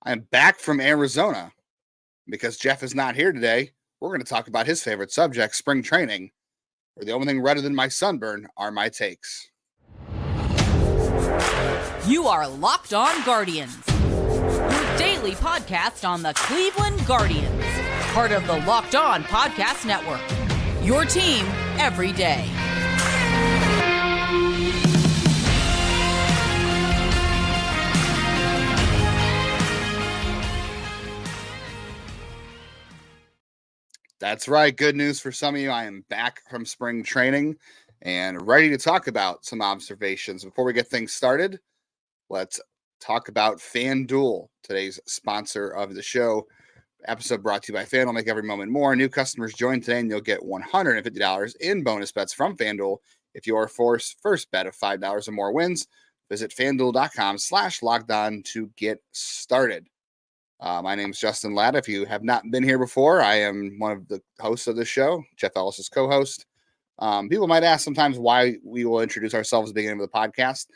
I'm back from Arizona because Jeff is not here today. We're going to talk about his favorite subject, spring training, where the only thing redder than my sunburn are my takes. You are Locked On Guardians, your daily podcast on the Cleveland Guardians, part of the Locked On Podcast Network, your team every day. That's right. Good news for some of you. I am back from spring training and ready to talk about some observations. Before we get things started, let's talk about FanDuel, today's sponsor of the show. Episode brought to you by FanDuel. Make every moment more. New customers join today and you'll get $150 in bonus bets from FanDuel if your first bet of $5 or more wins. Visit FanDuel.com/lockedon to get started. My name is Justin Ladd. If you have not been here before, I am one of the hosts of the show, Jeff Ellis's co-host. People might ask sometimes why we will introduce ourselves at the beginning of the podcast.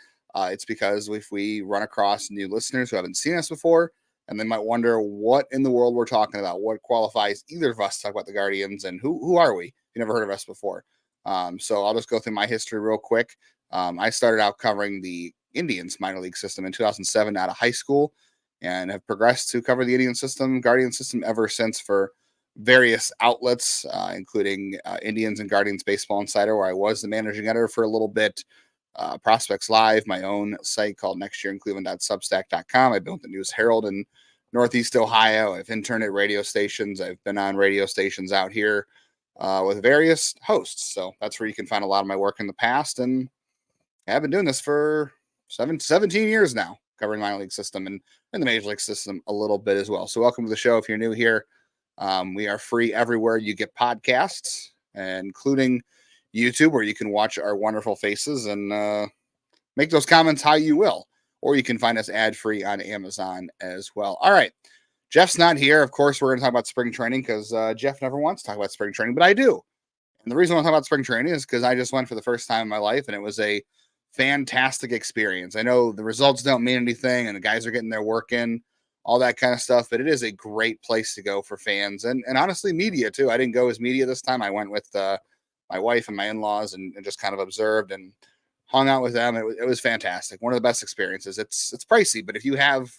It's because if we run across new listeners who haven't seen us before, and they might wonder what in the world we're talking about, what qualifies either of us to talk about the Guardians, and who are we? You never heard of us before. So I'll just go through my history real quick. I started out covering the Indians minor league system in 2007 out of high school, and have progressed to cover the Guardian system ever since for various outlets, including Indians and Guardians Baseball Insider, where I was the managing editor for a little bit, Prospects Live, my own site called nextyearincleveland.substack.com. I've built the News Herald in Northeast Ohio. I've interned at radio stations. I've been on radio stations out here with various hosts. So that's where you can find a lot of my work in the past. And I've been doing this for 17 years now, covering minor league system and the major league system a little bit as well. So welcome to the show. If you're new here, we are free everywhere you get podcasts, including YouTube, where you can watch our wonderful faces and make those comments how you will. Or you can find us ad-free on Amazon as well. All right. Jeff's not here. Of course, we're going to talk about spring training because Jeff never wants to talk about spring training, but I do. And the reason I want to talk about spring training is because I just went for the first time in my life, and it was a fantastic experience. I know the results don't mean anything and the guys are getting their work in, all that kind of stuff, but it is a great place to go for fans and honestly media too. I didn't go as media this time. I went with my wife and my in-laws and just kind of observed and hung out with them. It was fantastic. One of the best experiences. It's pricey, but if you have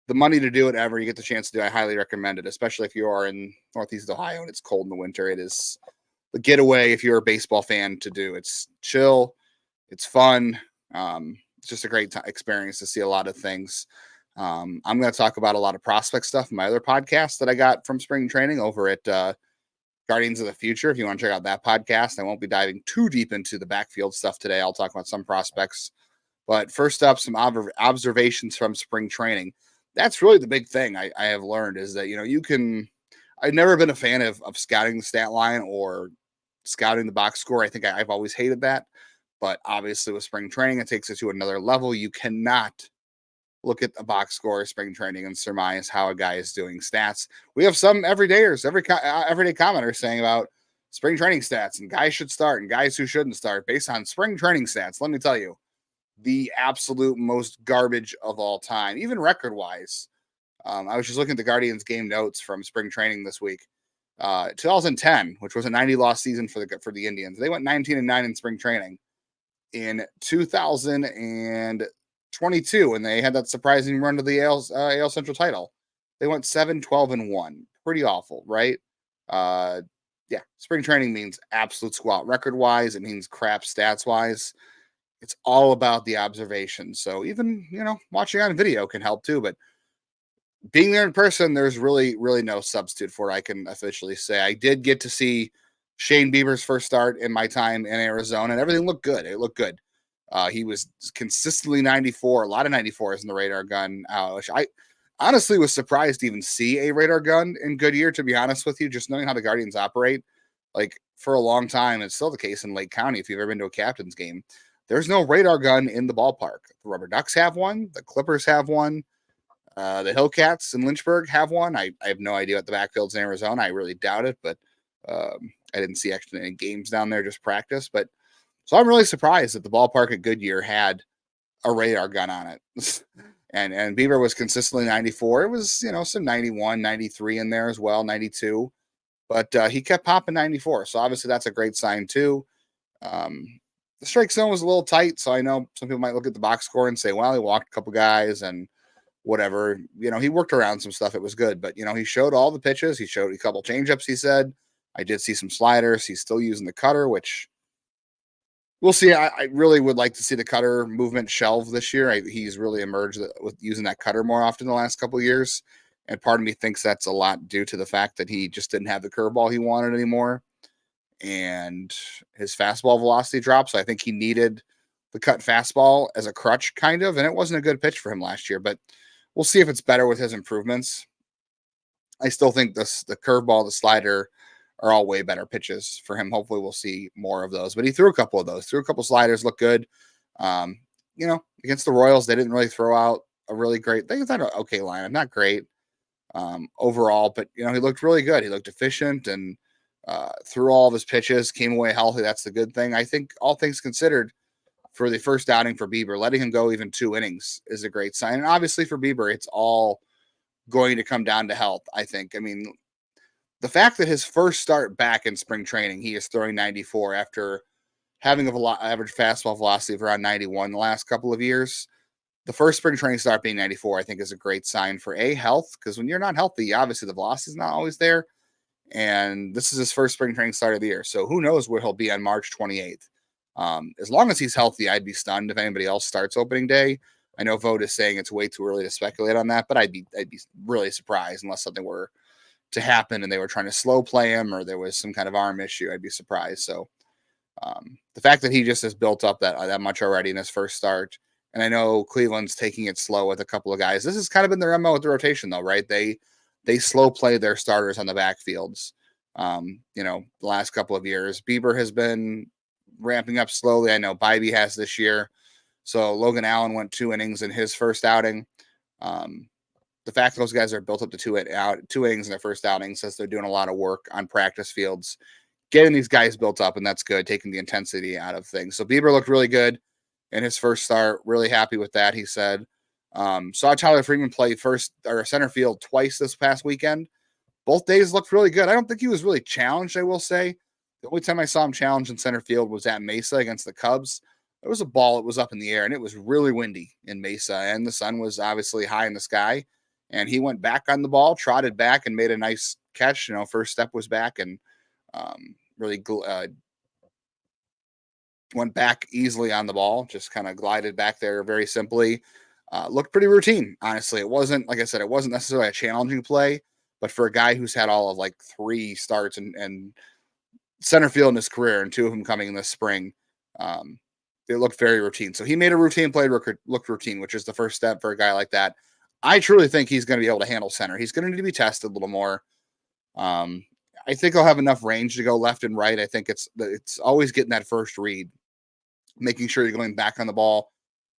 the money to do it ever, you get the chance to do it, I highly recommend it, especially if you are in Northeast Ohio and it's cold in the winter. It is the getaway if you're a baseball fan to do. It's chill. It's fun. It's just a great experience to see a lot of things. I'm going to talk about a lot of prospect stuff in my other podcast that I got from spring training over at Guardians of the Future. If you want to check out that podcast, I won't be diving too deep into the backfield stuff today. I'll talk about some prospects. But first up, some observations from spring training. That's really the big thing I have learned is that, I've never been a fan of scouting the stat line or scouting the box score. I think I've always hated that. But obviously with spring training, it takes it to another level. You cannot look at the box score of spring training and surmise how a guy is doing stats. We have some everyday commenters saying about spring training stats and guys should start and guys who shouldn't start based on spring training stats. Let me tell you, the absolute most garbage of all time, even record-wise. I was just looking at the Guardians game notes from spring training this week. 2010, which was a 90-loss season for the Indians. They went 19-9 in spring training. In 2022, when they had that surprising run to the AL Central title, they went 7-12-1. Pretty awful, right? Spring training means absolute squat record-wise. It means crap stats-wise. It's all about the observation. So even, watching on video can help too, but being there in person, there's really, really no substitute for it, I can officially say. I did get to see Shane Bieber's first start in my time in Arizona, and everything looked good. It looked good. He was consistently 94, a lot of 94s in the radar gun. Which I honestly was surprised to even see a radar gun in Goodyear, to be honest with you, just knowing how the Guardians operate. Like, for a long time, it's still the case in Lake County, if you've ever been to a captain's game. There's no radar gun in the ballpark. The Rubber Ducks have one. The Clippers have one. The Hillcats in Lynchburg have one. I have no idea what the backfield's in Arizona. I really doubt it, but I didn't see actually any games down there, just practice. But so I'm really surprised that the ballpark at Goodyear had a radar gun on it. And Bieber was consistently 94. It was, some 91, 93 in there as well, 92. But he kept popping 94. So obviously that's a great sign too. The strike zone was a little tight. So I know some people might look at the box score and say, well, he walked a couple guys and whatever. He worked around some stuff. It was good. But, he showed all the pitches. He showed a couple changeups, he said. I did see some sliders. He's still using the cutter, which we'll see. I really would like to see the cutter movement shelve this year. He's really emerged with using that cutter more often the last couple of years. And part of me thinks that's a lot due to the fact that he just didn't have the curveball he wanted anymore. And his fastball velocity dropped. So I think he needed the cut fastball as a crutch, kind of. And it wasn't a good pitch for him last year. But we'll see if it's better with his improvements. I still think the curveball, the slider are all way better pitches for him. Hopefully we'll see more of those. But he threw a couple of those. Threw a couple sliders, looked good. Against the Royals, they didn't really throw out a really great thing. It's not an okay lineup, not great overall, but he looked really good. He looked efficient and threw all of his pitches, came away healthy. That's the good thing. I think all things considered, for the first outing for Bieber, letting him go even 2 innings is a great sign. And obviously for Bieber, it's all going to come down to health, I think. I mean, the fact that his first start back in spring training, he is throwing 94 after having an average fastball velocity of around 91 the last couple of years. The first spring training start being 94, I think, is a great sign for health, because when you're not healthy, obviously the velocity is not always there. And this is his first spring training start of the year. So who knows where he'll be on March 28th. As long as he's healthy, I'd be stunned if anybody else starts opening day. I know Vogt is saying it's way too early to speculate on that, but I'd be really surprised unless something were to happen and they were trying to slow play him or there was some kind of arm issue. I'd be surprised. So the fact that he just has built up that much already in his first start, and I know Cleveland's taking it slow with a couple of guys. This has kind of been their MO with the rotation, though, right? They slow play their starters on the backfields. The last couple of years, Bieber has been ramping up slowly. I know Bybee has this year. So Logan Allen went 2 innings in his first outing. The fact that those guys are built up to 2 innings in their first outing says they're doing a lot of work on practice fields, getting these guys built up, and that's good, taking the intensity out of things. So Bieber looked really good in his first start. Really happy with that, he said. Saw Tyler Freeman play center field twice this past weekend. Both days looked really good. I don't think he was really challenged, I will say. The only time I saw him challenged in center field was at Mesa against the Cubs. There was a ball that was up in the air, and it was really windy in Mesa, and the sun was obviously high in the sky. And he went back on the ball, trotted back, and made a nice catch. First step was back, and really went back easily on the ball, just kind of glided back there very simply. Looked pretty routine, honestly. It wasn't, like I said, it wasn't necessarily a challenging play, but for a guy who's had all of 3 starts and center field in his career, and 2 of them coming in this spring, it looked very routine. So he made a routine play look routine, which is the first step for a guy like that. I truly think he's going to be able to handle center. He's going to need to be tested a little more. I think he'll have enough range to go left and right. I think it's always getting that first read, making sure you're going back on the ball.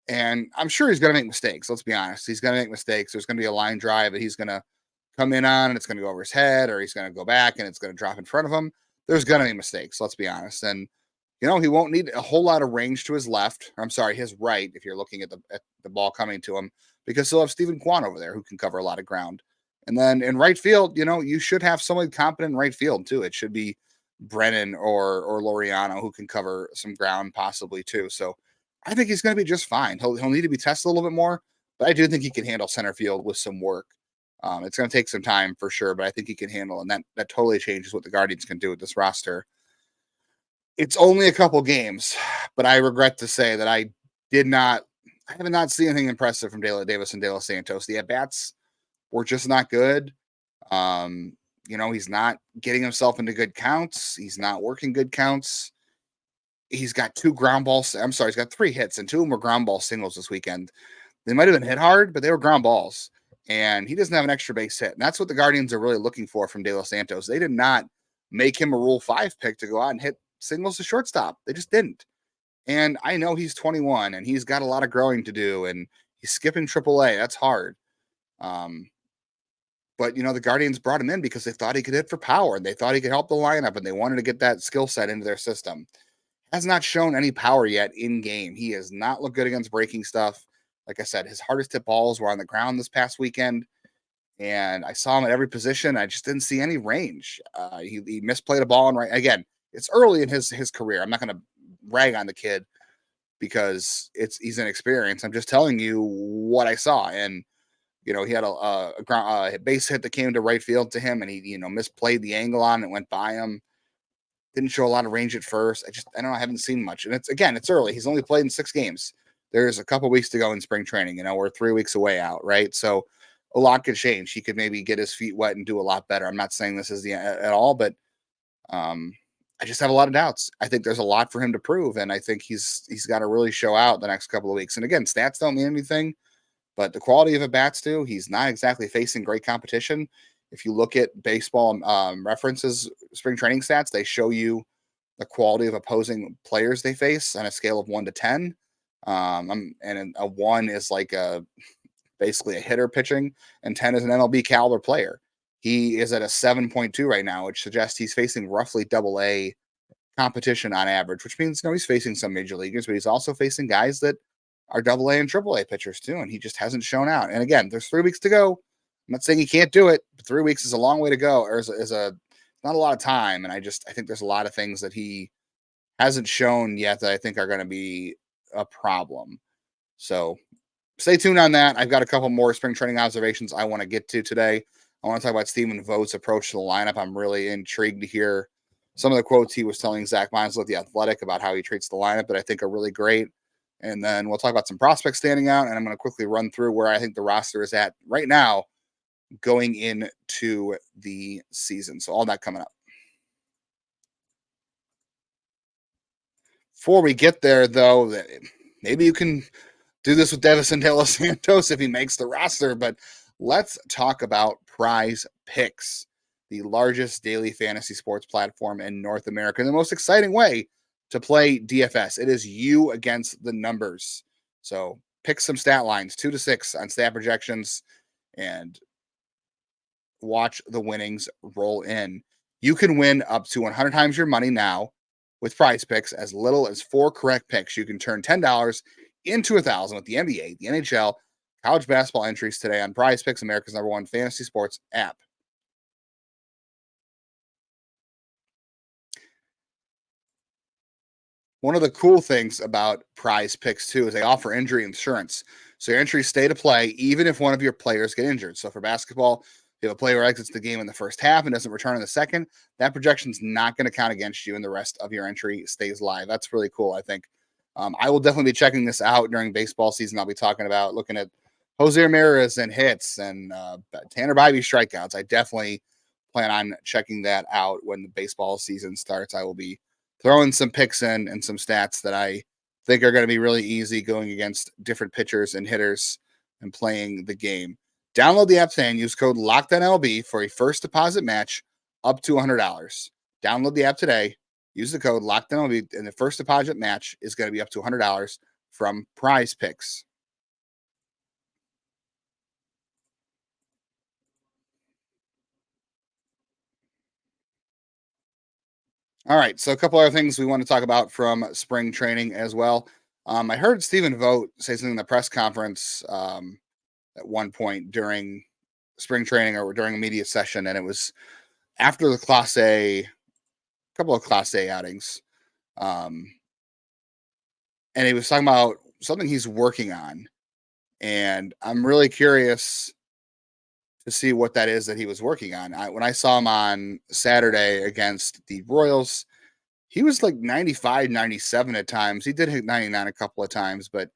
And I'm sure he's going to make mistakes. Let's be honest. He's going to make mistakes. There's going to be a line drive that he's going to come in on and it's going to go over his head, or he's going to go back and it's going to drop in front of him. There's going to be mistakes. Let's be honest. And, he won't need a whole lot of range to his left. I'm sorry, his right, if you're looking at the ball coming to him, because he'll have Stephen Kwan over there who can cover a lot of ground. And then in right field, you should have someone competent in right field too. It should be Brennan or Laureano who can cover some ground possibly too. So I think he's going to be just fine. He'll need to be tested a little bit more, but I do think he can handle center field with some work. It's going to take some time for sure, but I think he can handle, and that totally changes what the Guardians can do with this roster. It's only a couple games, but I regret to say that I have not seen anything impressive from Davis and De Los Santos. The at-bats were just not good. He's not getting himself into good counts. He's not working good counts. He's got 2 ground balls. I'm sorry, he's got 3 hits, and 2 of them were ground ball singles this weekend. They might have been hit hard, but they were ground balls. And he doesn't have an extra base hit. And that's what the Guardians are really looking for from De Los Santos. They did not make him a Rule 5 pick to go out and hit singles to shortstop. They just didn't. And I know he's 21 and he's got a lot of growing to do, and he's skipping AAA. That's hard. But, the Guardians brought him in because they thought he could hit for power, and they thought he could help the lineup, and they wanted to get that skill set into their system. Has not shown any power yet in game. He has not looked good against breaking stuff. Like I said, his hardest hit balls were on the ground this past weekend, and I saw him at every position. I just didn't see any range. He misplayed a ball, and right again, it's early in his career. I'm not going to rag on the kid because he's inexperienced. I'm just telling you what I saw, and he had a base hit that came to right field to him, and he misplayed the angle on it, went by him. Didn't show a lot of range at first. I don't know, I haven't seen much, and it's early. He's only played in 6 games. There's a couple weeks to go in spring training. We're 3 weeks away out, right? So a lot could change. He could maybe get his feet wet and do a lot better. I'm not saying this is the at all, but I just have a lot of doubts. I think there's a lot for him to prove, and I think he's got to really show out the next couple of weeks. And again, stats don't mean anything, but the quality of at bats do. He's not exactly facing great competition. If you look at baseball references, spring training stats, they show you the quality of opposing players they face on a scale of 1 to 10. And a 1 is like basically a hitter pitching, and 10 is an MLB caliber player. He is at a 7.2 right now, which suggests he's facing roughly AA competition on average, which means he's facing some major leaguers, but he's also facing guys that are AA and AAA pitchers too, and he just hasn't shown out. And again, there's 3 weeks to go. I'm not saying he can't do it, but 3 weeks is a long way to go, or is not a lot of time. And I think there's a lot of things that he hasn't shown yet that I think are going to be a problem. So stay tuned on that. I've got a couple more spring training observations I want to get to today. I want to talk about Stephen Vogt's approach to the lineup. I'm really intrigued to hear some of the quotes he was telling Zach Meisel at The Athletic about how he treats the lineup that I think are really great. And then we'll talk about some prospects standing out, and I'm going to quickly run through where I think the roster is at right now going into the season. So all that coming up. Before we get there, though, maybe you can do this with Devison De Los Santos if he makes the roster, but let's talk about PrizePicks, the largest daily fantasy sports platform in North America, and the most exciting way to play DFS. It is you against the numbers. So pick some stat lines, 2 to 6 on stat projections, and watch the winnings roll in. You can win up to 100 times your money now with PrizePicks. As little as 4 correct picks, you can turn $10 into $1,000 with the NBA, the NHL, college basketball entries today on PrizePicks, America's #1 fantasy sports app. One of the cool things about PrizePicks too is they offer injury insurance. So your entries stay to play even if one of your players get injured. So for basketball, if a player exits the game in the first half and doesn't return in the second, that projection's not going to count against you, and the rest of your entry stays live. That's really cool, I think. I will definitely be checking this out during baseball season. I'll be talking about looking at Jose Ramirez and hits and Tanner Bybee strikeouts. I definitely plan on checking that out when the baseball season starts. I will be throwing some picks in and some stats that I think are going to be really easy going against different pitchers and hitters and playing the game. Download the app today and use code LOCKEDONLB for a first deposit match up to $100. Download the app today. Use the code LOCKEDONLB, and the first deposit match is going to be up to $100 from PrizePicks. All right, so a couple other things we want to talk about from spring training as well. I heard Stephen Vogt say something in the press conference at one point during spring training or during a media session, and it was after the couple of Class A outings. And he was talking about something he's working on, and I'm really curious to see what that is that he was working on. When I saw him on Saturday against the Royals, he was like 95, 97 at times. He did hit 99 a couple of times, but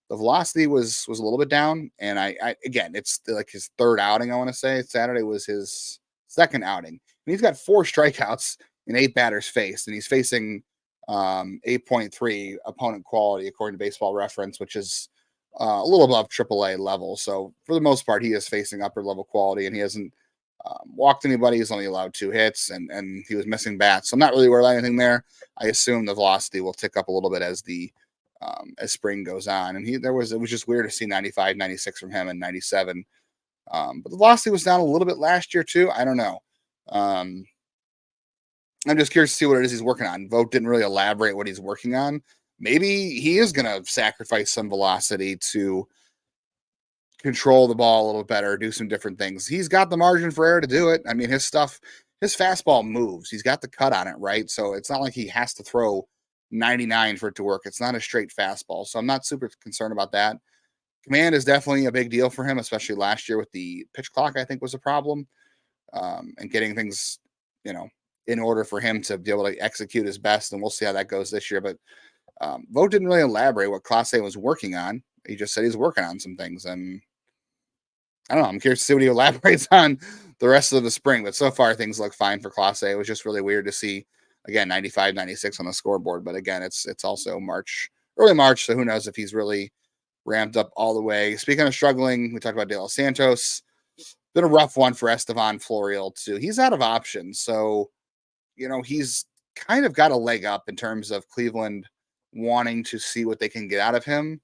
the velocity was a little bit down. And I again, it's like his 3rd outing, I want to say. Saturday was his 2nd outing. And he's got 4 strikeouts in 8 batters faced, and he's facing 8.3 opponent quality according to Baseball Reference, which is a little above AAA level. So for the most part, he is facing upper level quality, and he hasn't walked anybody. He's only allowed 2 hits, and he was missing bats. So I'm not really worried about anything there. I assume the velocity will tick up a little bit as as spring goes on. And it was just weird to see 95, 96 from him and 97. But the velocity was down a little bit last year too. I don't know. I'm just curious to see what it is he's working on. Vogt didn't really elaborate what he's working on. Maybe he is going to sacrifice some velocity to control the ball a little better, do some different things. He's got the margin for error to do it. I mean, his fastball moves. He's got the cut on it, right? So it's not like he has to throw 99 for it to work. It's not a straight fastball. So I'm not super concerned about that. Command is definitely a big deal for him, especially last year with the pitch clock, I think was a problem. And getting things, in order for him to be able to execute his best. And we'll see how that goes this year. But Vogt didn't really elaborate what Clase was working on. He just said he's working on some things. And I don't know. I'm curious to see what he elaborates on the rest of the spring. But so far, things look fine for Clase. It was just really weird to see, again, 95, 96 on the scoreboard. But again, it's also early March. So who knows if he's really ramped up all the way. Speaking of struggling, we talked about Los Santos. Been a rough one for Estevan Florial, too. He's out of options. So, he's kind of got a leg up in terms of Cleveland wanting to see what they can get out of him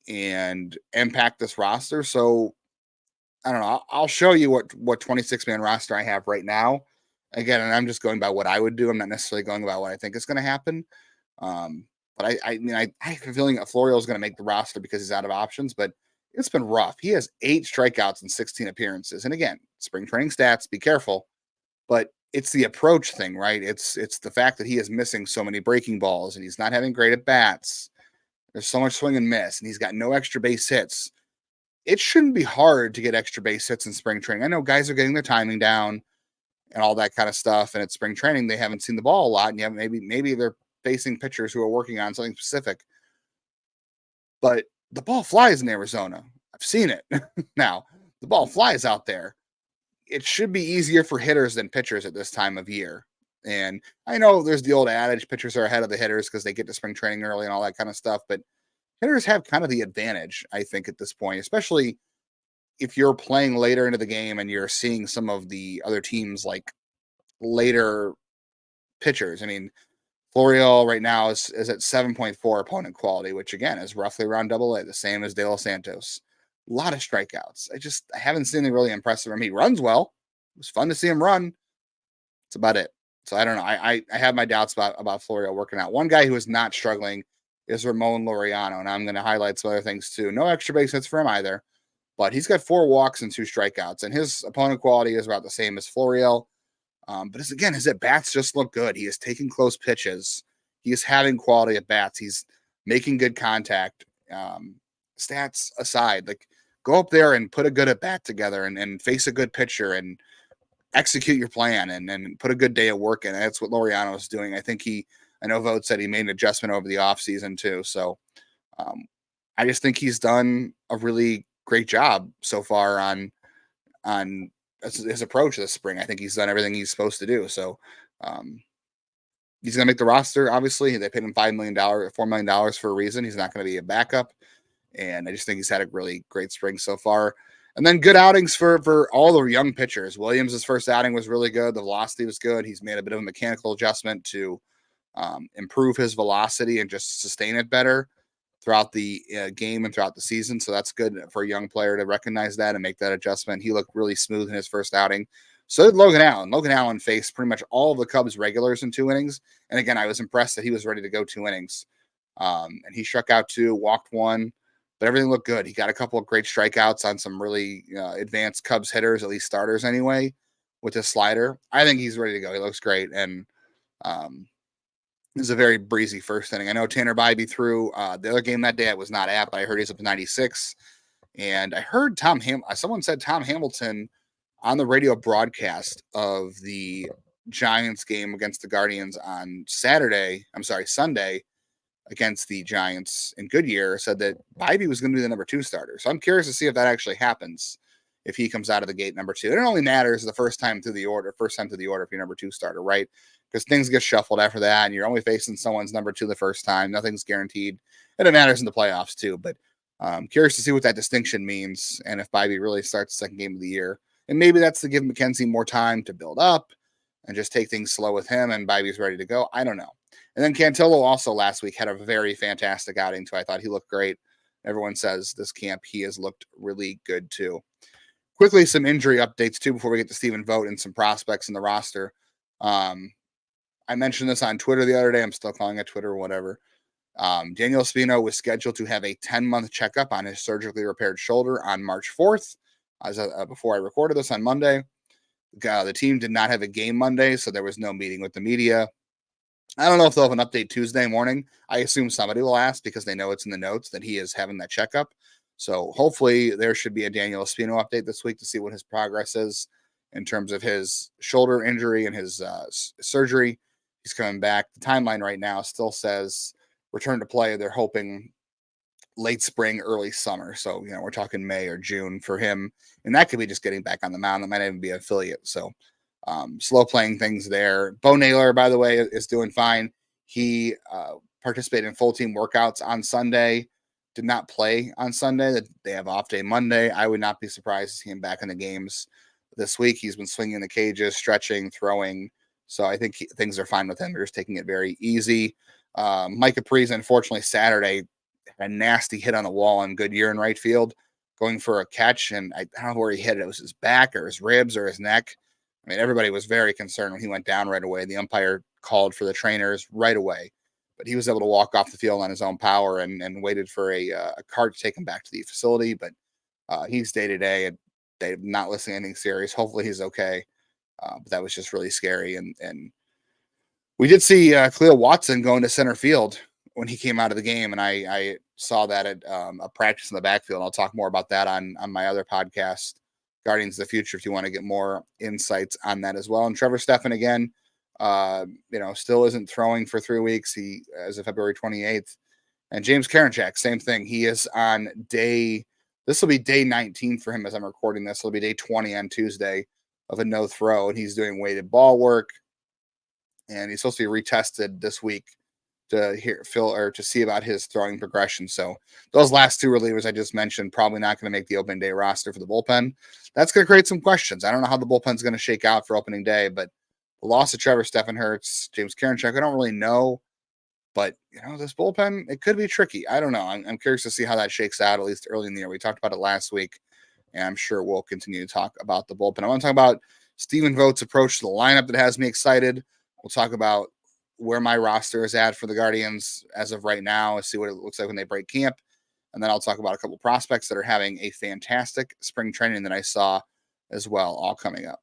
and impact this roster. So, I don't know. I'll show you what 26-man roster I have right now. Again, and I'm just going by what I would do. I'm not necessarily going about what I think is going to happen. But I have a feeling that Florial is going to make the roster because he's out of options, but it's been rough. He has 8 strikeouts in 16 appearances. And again, spring training stats, be careful, but it's the approach thing, right? It's the fact that he is missing so many breaking balls and he's not having great at bats. There's so much swing and miss, and he's got no extra base hits. It shouldn't be hard to get extra base hits in spring training. I know guys are getting their timing down and all that kind of stuff. And at spring training, they haven't seen the ball a lot. And maybe they're facing pitchers who are working on something specific. But the ball flies in Arizona. I've seen it. Now, the ball flies out there. It should be easier for hitters than pitchers at this time of year. And I know there's the old adage, pitchers are ahead of the hitters because they get to spring training early and all that kind of stuff. But hitters have kind of the advantage, I think, at this point, especially if you're playing later into the game and you're seeing some of the other teams like later pitchers. I mean, Florial right now is at 7.4 opponent quality, which again is roughly around AA, the same as De Los Santos. A lot of strikeouts. I haven't seen anything really impressive from him. He runs well. It was fun to see him run. That's about it. So I don't know. I have my doubts about Florial working out. One guy who is not struggling is Ramon Laureano, and I'm going to highlight some other things too. No extra base hits for him either, but he's got 4 walks and 2 strikeouts, and his opponent quality is about the same as Florial. But his at-bats just look good. He is taking close pitches. He is having quality at-bats. He's making good contact. Stats aside, like, go up there and put a good at-bat together and face a good pitcher and execute your plan and put a good day of work in. And that's what Laureano is doing. I think I know Vogt said he made an adjustment over the offseason too. So I just think he's done a really great job so far on his approach this spring. I think he's done everything he's supposed to do. So he's going to make the roster. Obviously, they paid him $4 million for a reason. He's not going to be a backup. And I just think he's had a really great spring so far. And then good outings for all the young pitchers. Williams' first outing was really good. The velocity was good. He's made a bit of a mechanical adjustment to improve his velocity and just sustain it better throughout the game and throughout the season. So that's good for a young player to recognize that and make that adjustment. He looked really smooth in his first outing. So did Logan Allen. Logan Allen faced pretty much all of the Cubs regulars in 2 innings. And again, I was impressed that he was ready to go 2 innings. And he struck out 2, walked 1, but everything looked good. He got a couple of great strikeouts on some really advanced Cubs hitters, at least starters anyway, with his slider. I think he's ready to go. He looks great. And it was a very breezy first inning. I know Tanner Bybee threw the other game that day I was not at, but I heard he's up to 96. And I heard someone said Tom Hamilton on the radio broadcast of the Giants game against the Guardians on Sunday against the Giants in Goodyear said that Bybee was going to be the number 2 starter. So I'm curious to see if that actually happens, if he comes out of the gate number 2. And it only matters the first time through the order if you're number 2 starter, right? Because things get shuffled after that, and you're only facing someone's number 2 the first time. Nothing's guaranteed. And it matters in the playoffs too. But I'm curious to see what that distinction means and if Bybee really starts the second game of the year. And maybe that's to give McKenzie more time to build up and just take things slow with him, and Bybee's ready to go. I don't know. And then Cantillo also last week had a very fantastic outing too. I thought he looked great. Everyone says this camp he has looked really good too. Quickly, some injury updates too before we get to Stephen Vogt and some prospects in the roster. I mentioned this on Twitter the other day. I'm still calling it Twitter or whatever. Daniel Espino was scheduled to have a 10-month checkup on his surgically repaired shoulder on March 4th, before I recorded this on Monday. The team did not have a game Monday, so there was no meeting with the media. I don't know if they'll have an update Tuesday morning. I assume somebody will ask because they know it's in the notes that he is having that checkup. So hopefully there should be a Daniel Espino update this week to see what his progress is in terms of his shoulder injury and his surgery. He's coming back. The timeline right now still says return to play. They're hoping late spring, early summer. So, we're talking May or June for him. And that could be just getting back on the mound. That might even be an affiliate. So, slow playing things there. Bo Naylor, by the way, is doing fine. He participated in full team workouts on Sunday. Did not play on Sunday. They have off day Monday. I would not be surprised to see him back in the games this week. He's been swinging the cages, stretching, throwing. So I think things are fine with him. They're just taking it very easy. Mike Capriz, unfortunately, Saturday had a nasty hit on the wall in Goodyear in right field, going for a catch. And I don't know where he hit it. It was his back or his ribs or his neck. I mean, everybody was very concerned when he went down right away. The umpire called for the trainers right away. But he was able to walk off the field on his own power and waited for a cart to take him back to the facility. But he's day-to-day, and they're not listening to anything serious. Hopefully he's okay. But that was just really scary. And we did see Cleo Watson going to center field when he came out of the game. And I saw that at a practice in the backfield. I'll talk more about that on my other podcast, Guardians of the Future, if you want to get more insights on that as well. And Trevor Stephan, again, still isn't throwing for 3 weeks. He, as of February 28th. And James Karinchak, same thing. He is on this will be day 19 for him as I'm recording this. It'll be day 20 on Tuesday of a no throw. And he's doing weighted ball work. And he's supposed to be retested this week to see about his throwing progression. So those last two relievers I just mentioned, probably not going to make the opening day roster for the bullpen. That's going to create some questions. I don't know how the bullpen's going to shake out for opening day, but the loss of Trevor Stephan hurts. James Karinchak, I don't really know. But, this bullpen, it could be tricky. I don't know. I'm curious to see how that shakes out, at least early in the year. We talked about it last week, and I'm sure we'll continue to talk about the bullpen. I want to talk about Stephen Vogt's approach to the lineup that has me excited. We'll talk about where my roster is at for the Guardians as of right now, see what it looks like when they break camp. And then I'll talk about a couple prospects that are having a fantastic spring training that I saw as well, all coming up.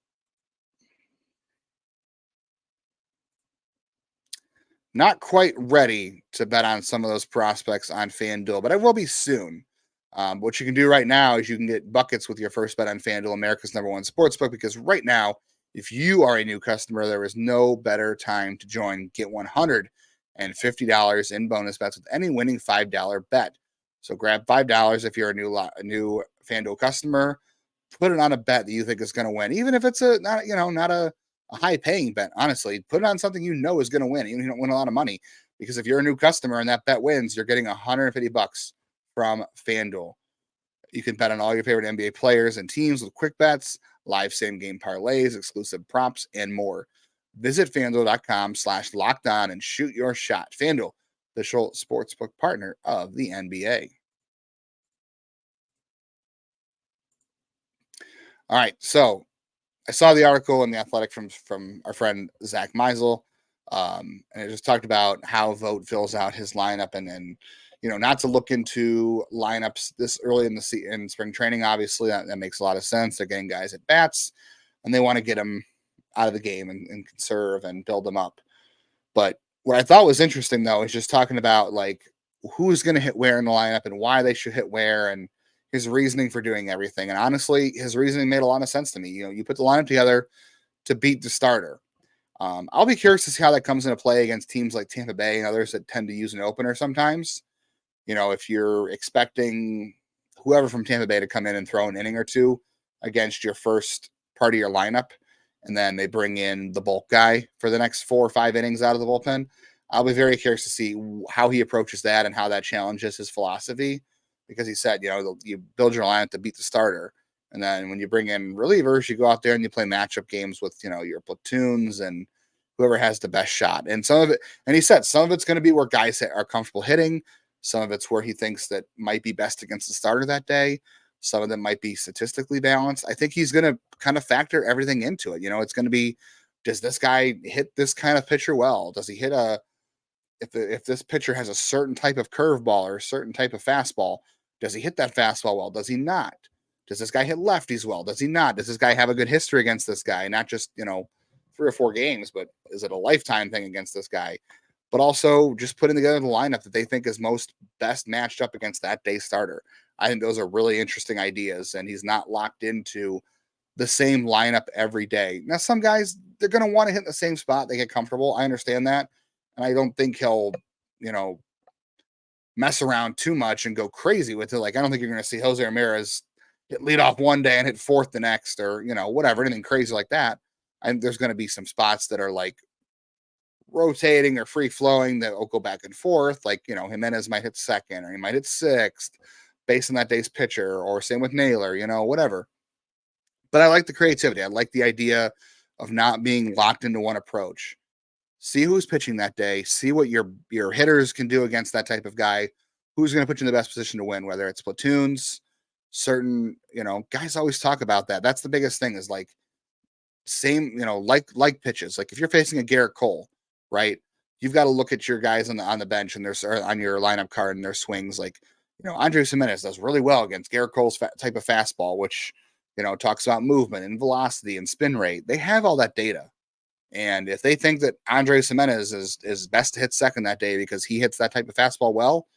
Not quite ready to bet on some of those prospects on FanDuel, but I will be soon. What you can do right now is you can get buckets with your first bet on FanDuel, America's #1 sportsbook, because right now, if you are a new customer, there is no better time to join. Get $150 in bonus bets with any winning $5 bet. So grab $5 if you're a new FanDuel customer, put it on a bet that you think is going to win, even if it's not a high paying bet. Honestly, put it on something is going to win, even if you don't win a lot of money. Because if you're a new customer and that bet wins, you're getting $150 from FanDuel. You can bet on all your favorite NBA players and teams with quick bets, live same game parlays, exclusive props, and more. Visit FanDuel.com/lockedon and shoot your shot. FanDuel, the official sportsbook partner of the NBA. All right, so I saw the article in The Athletic from our friend Zach Meisel, and it just talked about how Vogt fills out his lineup, and not to look into lineups this early in spring training. Obviously, that makes a lot of sense. They're getting guys at bats, and they want to get them out of the game and conserve and build them up. But what I thought was interesting, though, is just talking about who's going to hit where in the lineup and why they should hit where, and his reasoning for doing everything. And honestly, his reasoning made a lot of sense to me. You put the lineup together to beat the starter. I'll be curious to see how that comes into play against teams like Tampa Bay and others that tend to use an opener sometimes. If you're expecting whoever from Tampa Bay to come in and throw an inning or two against your first part of your lineup, and then they bring in the bulk guy for the next 4 or 5 innings out of the bullpen, I'll be very curious to see how he approaches that and how that challenges his philosophy. Because he said, you build your lineup to beat the starter. And then when you bring in relievers, you go out there and you play matchup games with, your platoons and whoever has the best shot. And he said, some of it's going to be where guys are comfortable hitting. Some of it's where he thinks that might be best against the starter that day. Some of them might be statistically balanced. I think he's going to kind of factor everything into it. It's going to be, does this guy hit this kind of pitcher well? Does he hit a if this pitcher has a certain type of curveball or a certain type of fastball, does he hit that fastball well? Does he not? Does this guy hit lefties well? Does he not? Does this guy have a good history against this guy? Not just, 3 or 4 games, but is it a lifetime thing against this guy? But also just putting together the lineup that they think is most best matched up against that day starter. I think those are really interesting ideas, and he's not locked into the same lineup every day. Now, some guys, they're going to want to hit the same spot. They get comfortable. I understand that. And I don't think he'll, mess around too much and go crazy with it. Like, I don't think you're going to see Jose Ramirez hit leadoff one day and hit fourth the next, or, whatever, anything crazy like that. And there's going to be some spots that are like rotating or free flowing that will go back and forth. Like, Jimenez might hit second or he might hit sixth based on that day's pitcher, or same with Naylor, whatever. But I like the creativity. I like the idea of not being locked into one approach. See who's pitching that day. See what your hitters can do against that type of guy. Who's going to put you in the best position to win, whether it's platoons, certain, guys always talk about that. That's the biggest thing is like same, like pitches. Like if you're facing a Garrett Cole, right? You've got to look at your guys on the bench and their on your lineup card and their swings. Like, Andres Jimenez does really well against Garrett Cole's type of fastball, which, talks about movement and velocity and spin rate. They have all that data. And if they think that Andres Jimenez is best to hit second that day because he hits that type of fastball well,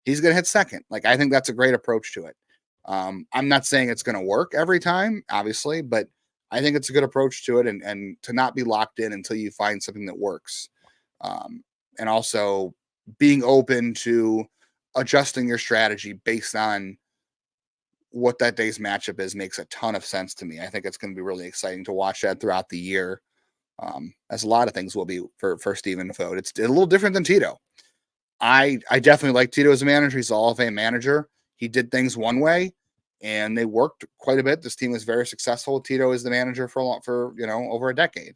he's going to hit second. Like, I think that's a great approach to it. I'm not saying it's going to work every time, obviously, but I think it's a good approach to it, and to not be locked in until you find something that works. And also being open to adjusting your strategy based on what that day's matchup is makes a ton of sense to me. I think it's going to be really exciting to watch that throughout the year. As a lot of things will be for Stephen Vogt. It's a little different than Tito. I definitely like Tito as a manager. He's a Hall of Fame manager. He did things one way, and they worked quite a bit. This team was very successful. Tito is the manager for over a decade.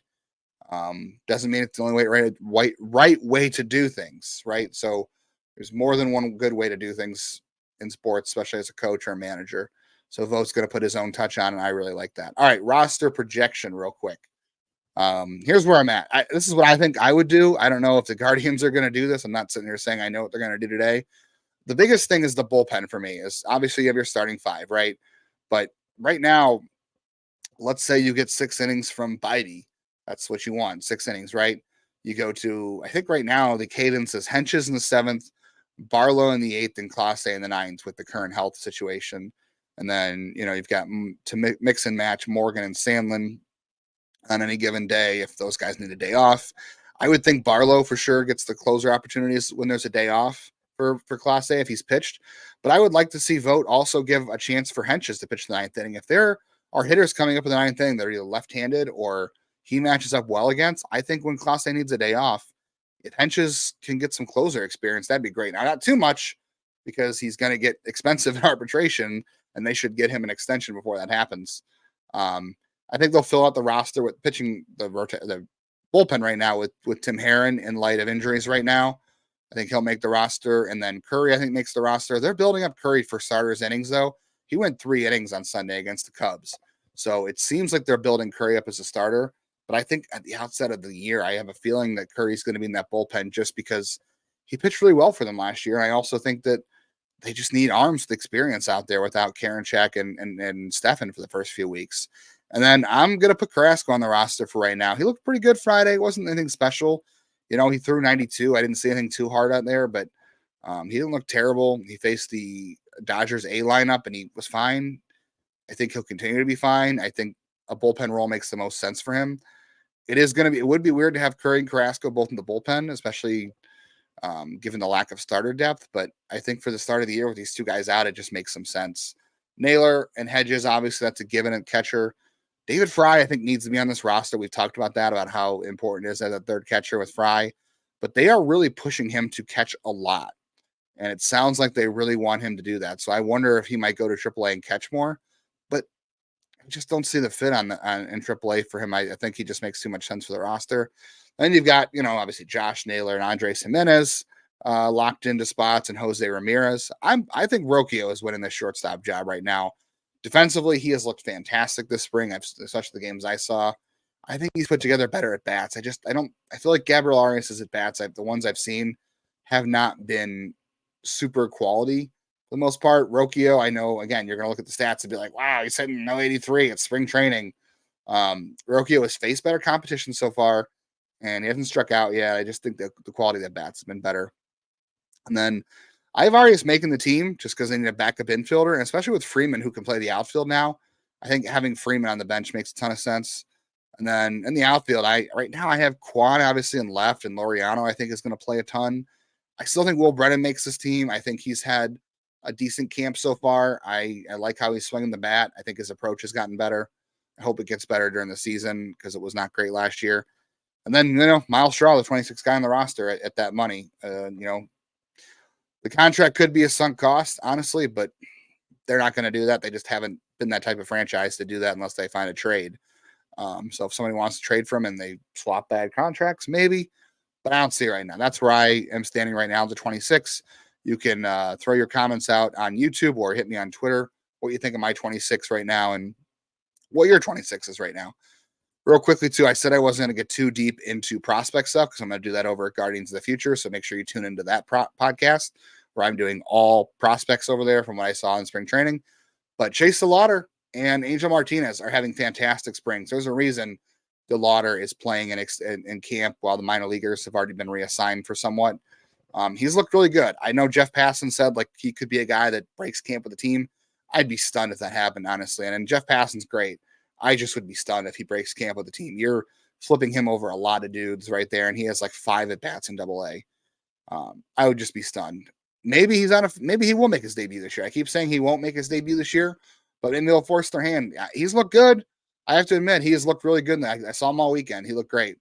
Doesn't mean it's the only right way to do things, right? So there's more than one good way to do things in sports, especially as a coach or a manager. So Vogt's going to put his own touch on, and I really like that. All right, roster projection real quick. Here's where I'm at. This is what I think I would do. I don't know if the Guardians are going to do this. I'm not sitting here saying I know what they're going to do today. The biggest thing is the bullpen for me is obviously you have your starting 5, right? But right now, let's say you get 6 innings from Bidey. That's what you want, 6 innings, right? You go to, I think right now the cadence is Henches in the 7th, Barlow in the 8th, and Clase in the 9th with the current health situation. And then, you've got to mix and match Morgan and Sandlin on any given day if those guys need a day off. I would think Barlow for sure gets the closer opportunities when there's a day off for Clase if he's pitched. But I would like to see Vogt also give a chance for Henches to pitch the 9th inning. If there are hitters coming up in the 9th inning that are either left-handed or he matches up well against, I think when Clase needs a day off, if Henches can get some closer experience, that'd be great. Now, not too much because he's going to get expensive in arbitration, and they should get him an extension before that happens. I think they'll fill out the roster with pitching the bullpen right now with Tim Herron in light of injuries right now. I think he'll make the roster. And then Curry, I think, makes the roster. They're building up Curry for starters innings, though. He went 3 innings on Sunday against the Cubs. So it seems like they're building Curry up as a starter. But I think at the outset of the year, I have a feeling that Curry's going to be in that bullpen just because he pitched really well for them last year. And I also think that they just need arms with experience out there without Karinchak and Stefan for the first few weeks. And then I'm going to put Carrasco on the roster for right now. He looked pretty good Friday. It wasn't anything special. He threw 92. I didn't see anything too hard out there, but he didn't look terrible. He faced the Dodgers A lineup, and he was fine. I think he'll continue to be fine. I think a bullpen role makes the most sense for him. It would be weird to have Curry and Carrasco both in the bullpen, especially given the lack of starter depth. But I think for the start of the year with these 2 guys out, it just makes some sense. Naylor and Hedges, obviously, that's a given at catcher. David Fry, I think, needs to be on this roster. We've talked about that, about how important it is as a third catcher with Fry. But they are really pushing him to catch a lot. And it sounds like they really want him to do that. So I wonder if he might go to AAA and catch more. But I just don't see the fit in AAA for him. I think he just makes too much sense for the roster. Then you've got, obviously Josh Naylor and Andres Jimenez locked into spots, and Jose Ramirez. I think Rocchio is winning the shortstop job right now. Defensively, he has looked fantastic this spring, especially the games I saw. I think he's put together better at bats. I feel like Gabriel Arias' at bats, the ones I've seen, have not been super quality for the most part. Rocchio, I know, again, you're going to look at the stats and be like, wow, he's hitting no 83 at spring training. Rocchio has faced better competition so far, and he hasn't struck out yet. I just think that the quality of the bats has been better. And then Ivari is making the team just because they need a backup infielder, and especially with Freeman, who can play the outfield now. I think having Freeman on the bench makes a ton of sense. And then in the outfield, right now I have Quan obviously in left, and Laureano I think is going to play a ton. I still think Will Brennan makes this team. I think he's had a decent camp so far. I like how he's swinging the bat. I think his approach has gotten better. I hope it gets better during the season because it was not great last year. And then, Miles Straw, the 26th guy on the roster at that money. The contract could be a sunk cost, honestly, but they're not going to do that. They just haven't been that type of franchise to do that unless they find a trade. So if somebody wants to trade for him and they swap bad contracts, maybe, but I don't see it right now. That's where I am standing right now, the 26. You can throw your comments out on YouTube or hit me on Twitter what you think of my 26 right now and what your 26 is right now. Real quickly, too, I said I wasn't going to get too deep into prospect stuff because I'm going to do that over at Guardians of the Future. So make sure you tune into that podcast where I'm doing all prospects over there from what I saw in spring training. But Chase DeLauder and Angel Martinez are having fantastic springs. There's a reason DeLauder is playing in camp while the minor leaguers have already been reassigned for somewhat. He's looked really good. I know Jeff Passan said like he could be a guy that breaks camp with the team. I'd be stunned if that happened, honestly. And Jeff Passan's great. I just would be stunned if he breaks camp with the team. You're flipping him over a lot of dudes right there, and he has like 5 at bats in Double-A. I would just be stunned. Maybe he will make his debut this year. I keep saying he won't make his debut this year, but maybe they'll force their hand. He's looked good. I have to admit, he has looked really good. I saw him all weekend. He looked great.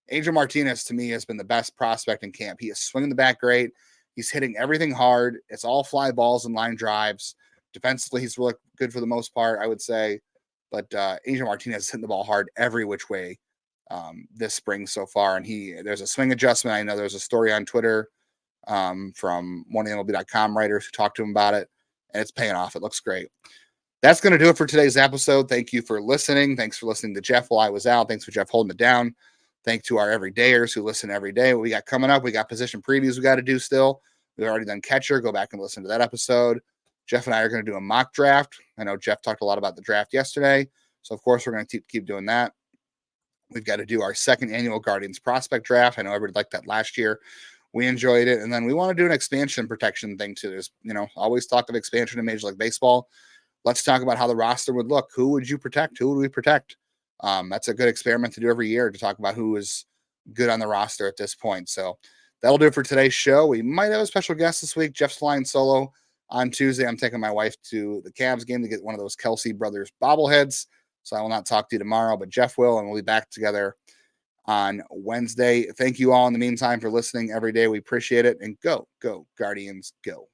Angel Martinez, to me, has been the best prospect in camp. He is swinging the bat great. He's hitting everything hard. It's all fly balls and line drives. Defensively, he's really good for the most part, I would say. But Angel Martinez is hitting the ball hard every which way this spring so far. And there's a swing adjustment. I know there's a story on Twitter from one of the MLB.com writers who talked to him about it, and it's paying off. It looks great. That's going to do it for today's episode. Thank you for listening. Thanks for listening to Jeff while I was out. Thanks for Jeff holding it down. Thanks to our everydayers who listen every day. What we got coming up, we got position previews we got to do still. We've already done catcher. Go back and listen to that episode. Jeff and I are going to do a mock draft. I know Jeff talked a lot about the draft yesterday, so of course we're going to keep doing that. We've got to do our second annual Guardians prospect draft. I know everybody liked that last year. We enjoyed it, and then we want to do an expansion protection thing too. There's always talk of expansion in Major League Baseball. Let's talk about how the roster would look. Who would you protect? Who would we protect? That's a good experiment to do every year to talk about who is good on the roster at this point. So that'll do it for today's show. We might have a special guest this week. Jeff's flying solo on Tuesday. I'm taking my wife to the Cavs game to get one of those Kelsey brothers bobbleheads. So I will not talk to you tomorrow, but Jeff will, and we'll be back together on Wednesday. Thank you all in the meantime for listening every day. We appreciate it. And go, Guardians, go.